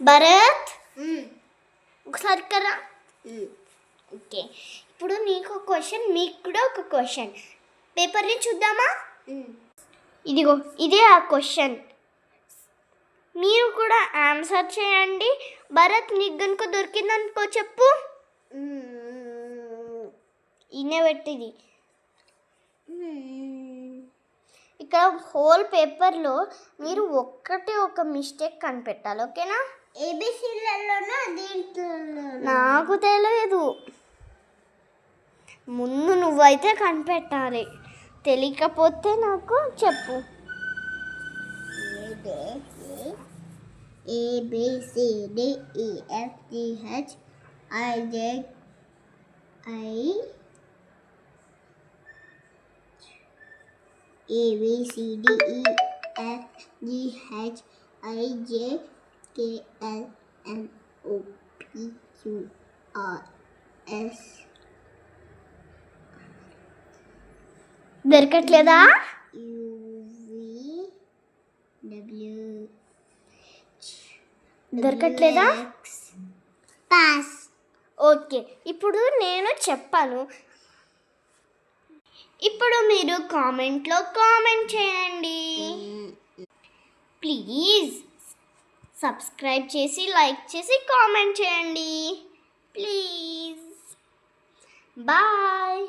భరత్ ఒకసారి కరా. ఓకే, ఇప్పుడు నీకు ఒక క్వశ్చన్, మీకు కూడా ఒక క్వశ్చన్. పేపర్ని చూద్దామా? ఇదిగో ఇదే ఆ క్వశ్చన్. మీరు కూడా ఆన్సర్ చేయండి. భరత్, నీకు కనుక దొరికిందనుకో చెప్పు. ఇన్నే పెట్టిది. ఇక్కడ హోల్ పేపర్లో మీరు ఒక మిస్టేక్ కనిపెట్టాలి. ఓకేనా? ఏబిసిలలోనా దీంట్లో? నాకు తెలియదు. ముందు నువ్వైతే కనిపెట్టాలి. తెలియకపోతే నాకు చెప్పు. ABCDEFGHIJI ABCDEFGHIJKLMNOPQRS. దొరకట్లేదా? దొరకట్లేదా? పాస్. ఓకే, ఇప్పుడు నేను చెప్పాను. ఇప్పుడు మీరు కామెంట్లో కామెంట్ చేయండి. ప్లీజ్ సబ్స్క్రైబ్ చేసి, లైక్ చేసి, కామెంట్ చేయండి ప్లీజ్. బాయ్.